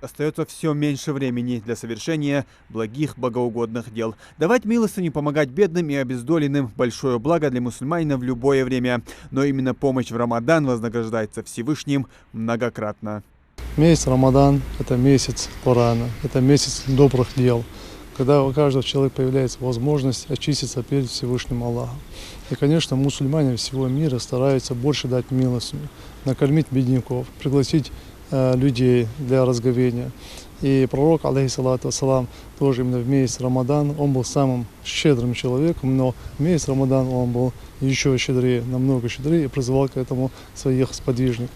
остается все меньше времени для совершения благих, богоугодных дел. Давать милостыню, помогать бедным и обездоленным – большое благо для мусульманина в любое время. Но именно помощь в Рамадан вознаграждается Всевышним многократно. Месяц Рамадан – это месяц Корана, это месяц добрых дел, когда у каждого человека появляется возможность очиститься перед Всевышним Аллахом. И, конечно, мусульмане всего мира стараются больше дать милостыню, накормить бедняков, пригласить людей для разговения. И пророк, алейхиссалату вассалам, тоже именно в месяц Рамадан, он был самым щедрым человеком, но в месяц Рамадан он был еще щедрее, намного щедрее, и призывал к этому своих сподвижников.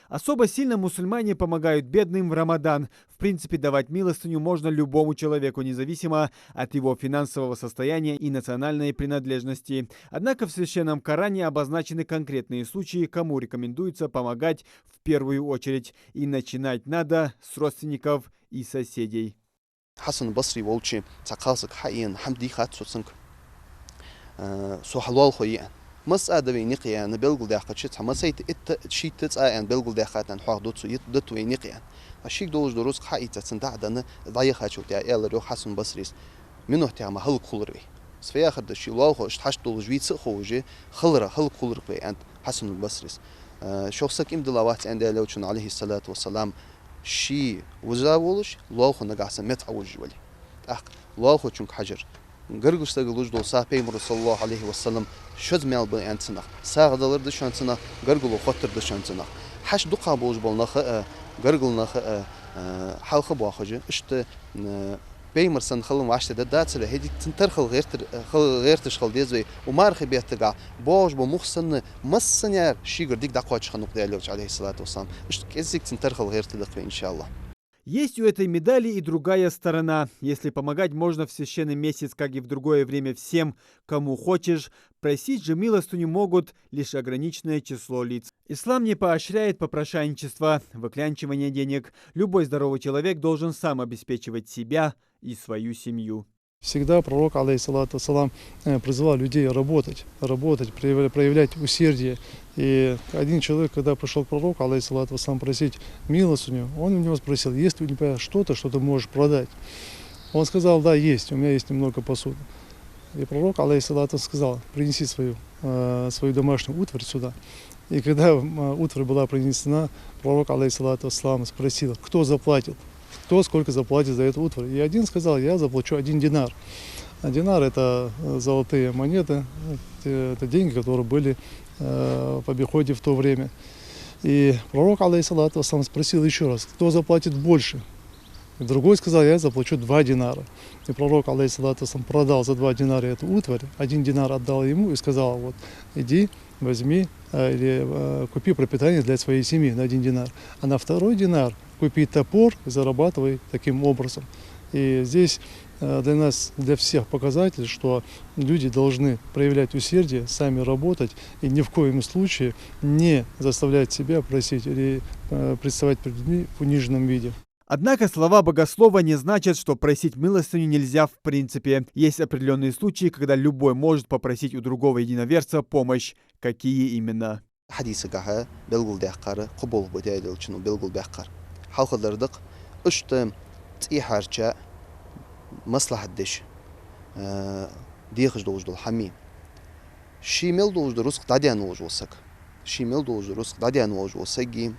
Особо сильно мусульмане помогают бедным в Рамадан. В принципе, давать милостыню можно любому человеку, независимо от его финансового состояния и национальной принадлежности. Однако в Священном Коране обозначены конкретные случаи, кому рекомендуется помогать в первую очередь. И начинать надо с родственников и соседей. Хасан Басри волчи цакалсак хаин хамди хатсуцинг сухалвал хоян. مس أدوي نقيا نبلغ داخل شيء حماسيت شيء تسعى أن بلغ داخل أن حق دوت سويت دوت وينقيا الشيء دولج دروس حقيقة تندع دنا ضايق هاتشو تاع يلا روح حسن بصريس منه تاع ما هل خلري سفيا خد الشيء الله خوش تحش دولج ويت سخوجي خلرة هل خلر بي أنت حسن البصريس شخصك إم دلوات عند لوتشن عليه الصلاة والسلام شيء وزاولش الله خو نقاسم متعوج ولي الله خو چونك حجر Gırgışta gılıç dolsa Peygamber sallallahu aleyhi ve sellem şöz mel bu antsınaq. Sağdalar dışansınaq, gırgılı xotır dışansınaq. Haş duqa boz bolnağı, gırgılnağı halkı baxıcı. İşte Peygamber sallallahu aleyhi ve sellem hedi tintar xıl gırtış xıl dezve umar xibiyatga boz bu muhsanı massaner şigirdik daqwa çıxanıq deyirlər aleyhissalatu vesselam. İşte kezik tintar xıl gırtılıq inşallah. Есть у этой медали и другая сторона. Если помогать можно в священный месяц, как и в другое время всем, кому хочешь, просить же милостыню могут лишь ограниченное число лиц. Ислам не поощряет попрошайничество, выклянчивание денег. Любой здоровый человек должен сам обеспечивать себя и свою семью. Всегда пророк, алейхиссалату вассалам, призывал людей работать, проявлять усердие. И один человек, когда пришел к пророку, алейхиссалату вассалам, просить милостыню, он у него спросил, есть ли у тебя что-то, что ты можешь продать? Он сказал, да, есть, у меня есть немного посуды. И пророк, алейхиссалату, сказал, принеси свою домашнюю утварь сюда. И когда утварь была принесена, пророк, алейхиссалату вассалам, спросил, кто заплатил? Кто сколько заплатит за эту утварь. И один сказал, я заплачу 1 динар. А динар – это золотые монеты, это деньги, которые были в обиходе в то время. И пророк, алейхиссалату вассалам, спросил еще раз, кто заплатит больше. И другой сказал, я заплачу 2 динара. И пророк, алейхиссалату вассалам, продал за 2 динара эту утварь, 1 динар отдал ему и сказал, вот, иди, возьми или купи пропитание для своей семьи на 1 динар. А на 2 динар купи топор и зарабатывай таким образом. И здесь для нас, для всех показатель, что люди должны проявлять усердие, сами работать и ни в коем случае не заставлять себя просить или представать перед людьми в униженном виде. Однако слова богослова не значат, что просить милостыню нельзя в принципе. Есть определенные случаи, когда любой может попросить у другого единоверца помощь. Какие именно? Hadisagaha belgul daqar qubul budayl chunu belgul daqar. Halqalardiq üçte tiharcha maslahatdish. Diğiş dojdul hami. Şimel dojdu rusk dadian olsak. Şimel dojdu rusk dadian olsagi.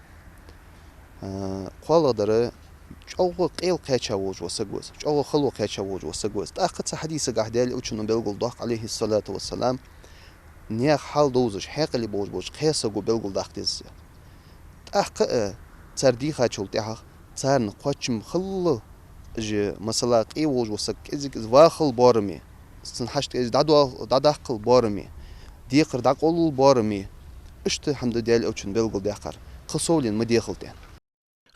Qaladары чоғы қел қача олжоса көз, чоғы қылу қача олжоса көз. Тақытса хадисы ғахдәлі үшінің белгілдақ, алейхиссалату вассалам, не хал доузыш, хәқілі болж, қесагу белгілдақ дезі. Тақы царди қачыл тәғ, царын қачым қылы жы, масала қей олжоса, кезік вақыл барыми, сын хашты кез дадақ қыл барыми, дейқірдақ олыл барыми, үшті хамды дәлі үшін белгілдақар, қысолин мы дейқілден.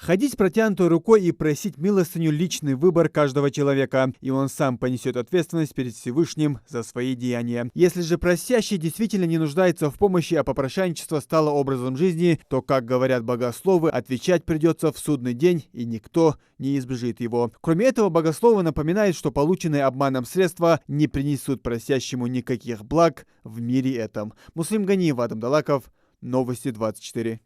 Ходить протянутой рукой и просить милостыню – личный выбор каждого человека, и он сам понесет ответственность перед Всевышним за свои деяния. Если же просящий действительно не нуждается в помощи, а попрошайничество стало образом жизни, то, как говорят богословы, отвечать придется в судный день, и никто не избежит его. Кроме этого, богословы напоминают, что полученные обманом средства не принесут просящему никаких благ в мире этом. Муслим Ганиев, Адам Далаков, Новости 24.